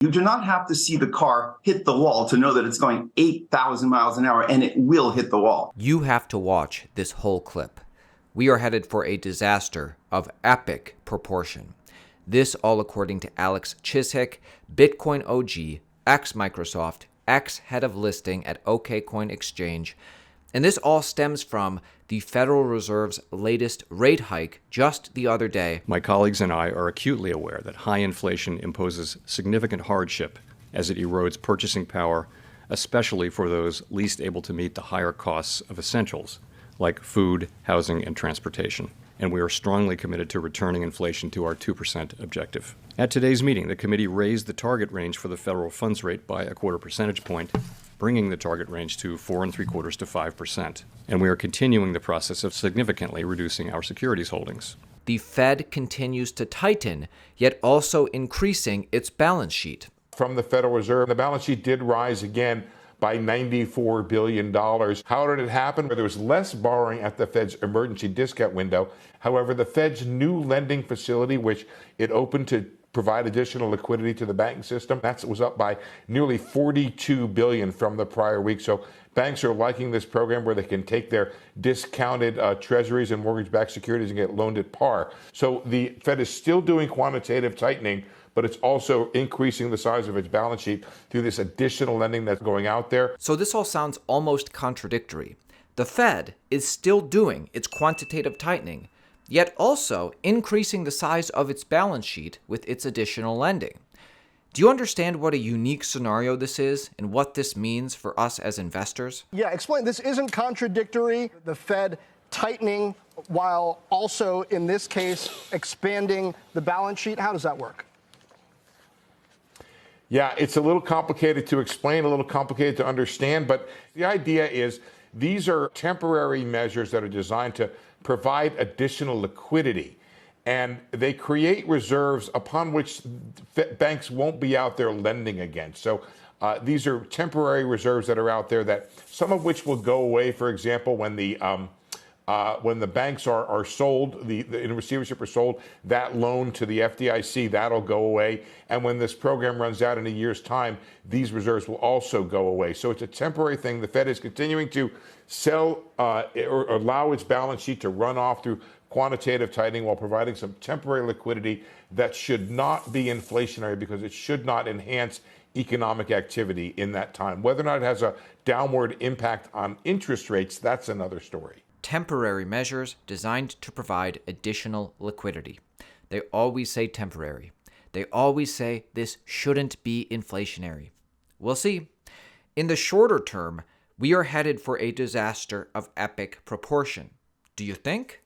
You do not have to see the car hit the wall to know that it's going 8,000 miles an hour, and it will hit the wall. You have to watch this whole clip. We are headed for a disaster of epic proportion. This all according to Alex Chishick, Bitcoin OG, ex-Microsoft, ex-head of listing at OKCoin Exchange. And this all stems from the Federal Reserve's latest rate hike just the other day. My colleagues and I are acutely aware that high inflation imposes significant hardship as it erodes purchasing power, especially for those least able to meet the higher costs of essentials like food, housing, and transportation. And we are strongly committed to returning inflation to our 2% objective. At today's meeting, the committee raised the target range for the federal funds rate by a quarter percentage point, bringing the target range to 4.75% to 5%. And we are continuing the process of significantly reducing our securities holdings. The Fed continues to tighten, yet also increasing its balance sheet. From the Federal Reserve, the balance sheet did rise again by $94 billion. How did it happen? There was less borrowing at the Fed's emergency discount window. However, the Fed's new lending facility, which it opened to provide additional liquidity to the banking system, that was up by nearly $42 billion from the prior week. So banks are liking this program where they can take their discounted treasuries and mortgage-backed securities and get loaned at par. So the Fed is still doing quantitative tightening, but it's also increasing the size of its balance sheet through this additional lending that's going out there. So this all sounds almost contradictory. The Fed is still doing its quantitative tightening, yet also increasing the size of its balance sheet with its additional lending. Do you understand what a unique scenario this is and what this means for us as investors? Yeah, explain. This isn't contradictory. The Fed tightening while also, in this case, expanding the balance sheet. How does that work? Yeah, it's a little complicated to explain, a little complicated to understand, but the idea is these are temporary measures that are designed to provide additional liquidity, and they create reserves upon which banks won't be out there lending against. So these are temporary reserves that are out there, that some of which will go away, for example, when the banks are sold, in receivership are sold, that loan to the FDIC, that'll go away. And when this program runs out in a year's time, these reserves will also go away. So it's a temporary thing. The Fed is continuing to sell or allow its balance sheet to run off through quantitative tightening while providing some temporary liquidity that should not be inflationary, because it should not enhance economic activity in that time. Whether or not it has a downward impact on interest rates, that's another story. Temporary measures designed to provide additional liquidity. They always say temporary. They always say this shouldn't be inflationary. We'll see. In the shorter term, we are headed for a disaster of epic proportion. Do you think?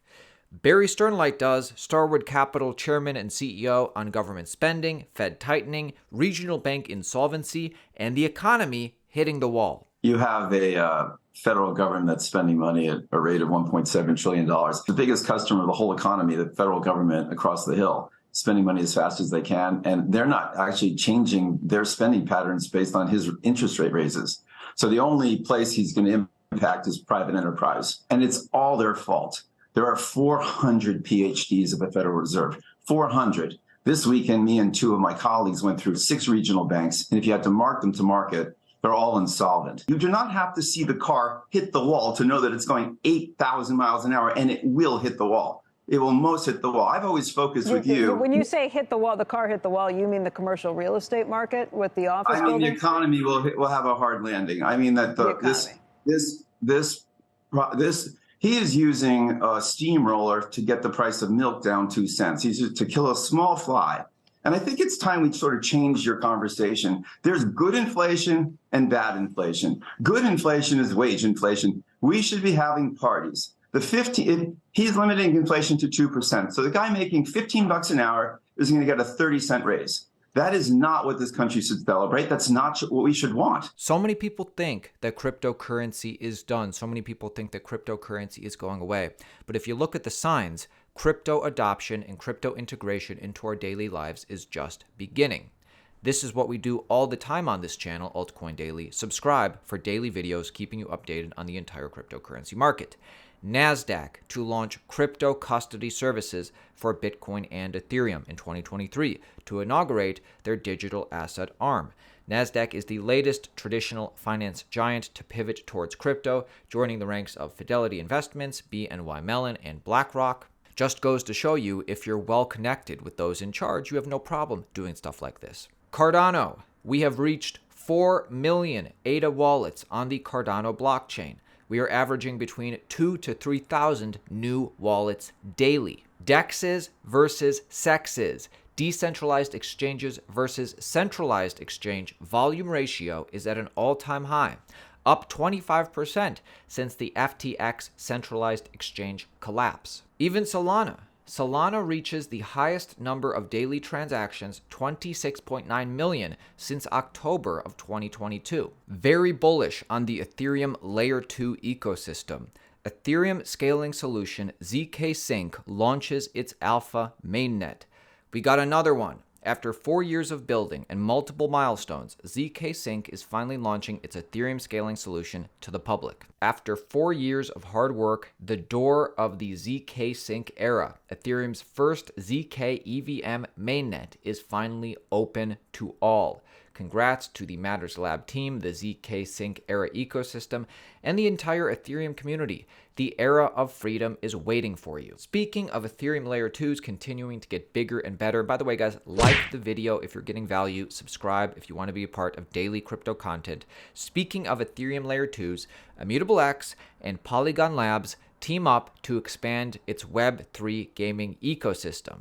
Barry Sternlight does, Starwood Capital chairman and CEO, on government spending, Fed tightening, regional bank insolvency, and the economy hitting the wall. You have a federal government that's spending money at a rate of $1.7 trillion. The biggest customer of the whole economy, the federal government across the hill, spending money as fast as they can. And they're not actually changing their spending patterns based on his interest rate raises. So the only place he's going to impact is private enterprise. And it's all their fault. There are 400 PhDs at the Federal Reserve, 400. This weekend, me and two of my colleagues went through 6 regional banks. And if you had to mark them to market, they're all insolvent. You do not have to see the car hit the wall to know that it's going 8,000 miles an hour, and it will hit the wall. It will most hit the wall. I've always focused with you. When you say hit the wall, the car hit the wall, you mean the commercial real estate market with the office buildings? The economy will have a hard landing. I mean that he is using a steamroller to get the price of milk down 2 cents. He's to kill a small fly. And I think it's time we sort of change your conversation. There's good inflation and bad inflation. Good inflation is wage inflation. We should be having parties. He's limiting inflation to 2%. So the guy making $15 an hour is going to get a 30-cent raise. That is not what this country should celebrate. That's not what we should want. So many people think that cryptocurrency is done. So many people think that cryptocurrency is going away. But if you look at the signs, crypto adoption and crypto integration into our daily lives is just beginning. This is what we do all the time on this channel, Altcoin Daily. Subscribe for daily videos keeping you updated on the entire cryptocurrency market. Nasdaq to launch crypto custody services for Bitcoin and Ethereum in 2023 to inaugurate their digital asset arm. Nasdaq is the latest traditional finance giant to pivot towards crypto, joining the ranks of Fidelity Investments, BNY Mellon, and BlackRock. Just goes to show you, if you're well connected with those in charge, you have no problem doing stuff like this. Cardano. We have reached 4 million ADA wallets on the Cardano blockchain. We are averaging between 2,000 to 3,000 new wallets daily. DEXs versus SEXs. Decentralized exchanges versus centralized exchange volume ratio is at an all-time high, up 25% since the FTX centralized exchange collapse. Even Solana reaches the highest number of daily transactions, 26.9 million, since October of 2022. Very bullish on the Ethereum Layer 2 ecosystem. Ethereum scaling solution zkSync launches its alpha mainnet. We got another one. After 4 years of building and multiple milestones, zkSync is finally launching its Ethereum scaling solution to the public. After 4 years of hard work, the door of the zkSync era, Ethereum's first zk EVM mainnet, is finally open to all. Congrats to the Matters Lab team, the zkSync era ecosystem, and the entire Ethereum community. The era of freedom is waiting for you. Speaking of Ethereum Layer 2s continuing to get bigger and better, by the way, guys, like the video if you're getting value, subscribe if you want to be a part of daily crypto content. Speaking of Ethereum Layer 2s, Immutable X and Polygon Labs team up to expand its Web3 gaming ecosystem.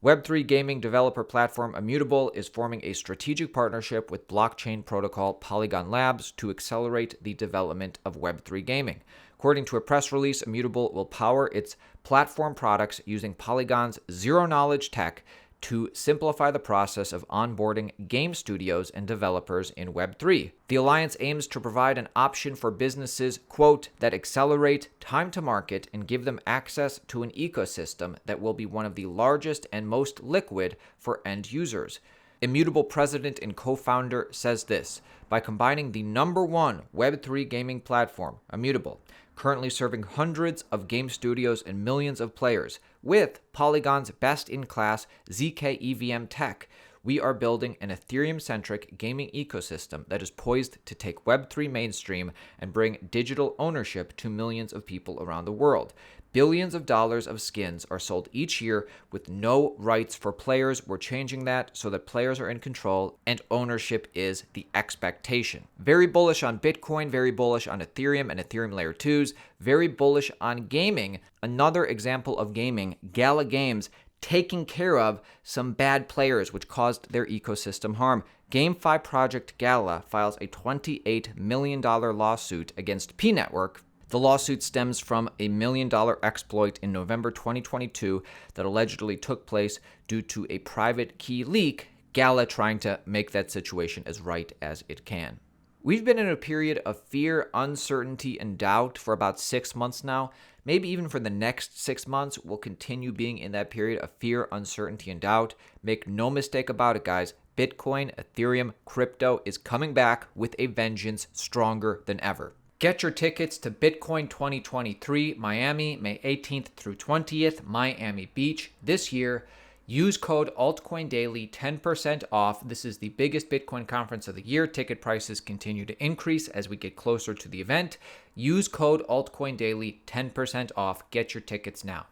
Web3 gaming developer platform Immutable is forming a strategic partnership with blockchain protocol Polygon Labs to accelerate the development of Web3 gaming. According to a press release, Immutable will power its platform products using Polygon's zero-knowledge tech to simplify the process of onboarding game studios and developers in Web3. The alliance aims to provide an option for businesses, quote, that accelerate time to market and give them access to an ecosystem that will be one of the largest and most liquid for end users. Immutable president and co-founder says this: by combining the #1 Web3 gaming platform, Immutable, currently serving hundreds of game studios and millions of players, with Polygon's best-in-class zk EVM tech, we are building an Ethereum-centric gaming ecosystem that is poised to take Web3 mainstream and bring digital ownership to millions of people around the world. Billions of dollars of skins are sold each year with no rights for players. We're changing that so that players are in control and ownership is the expectation. Very bullish on Bitcoin, very bullish on Ethereum and Ethereum Layer 2s, very bullish on gaming. Another example of gaming, Gala Games, taking care of some bad players which caused their ecosystem harm. GameFi project Gala files a $28 million lawsuit against P Network. The lawsuit stems from a $1 million exploit in November 2022 that allegedly took place due to a private key leak, Gala trying to make that situation as right as it can. We've been in a period of fear, uncertainty, and doubt for about 6 months now. Maybe even for the next 6 months, we'll continue being in that period of fear, uncertainty, and doubt. Make no mistake about it, guys. Bitcoin, Ethereum, crypto is coming back with a vengeance stronger than ever. Get your tickets to Bitcoin 2023 Miami, May 18th through 20th, Miami Beach this year. Use code Altcoin Daily, 10% off. This is the biggest Bitcoin conference of the year. Ticket prices continue to increase as we get closer to the event. Use code Altcoin Daily, 10% off. Get your tickets now.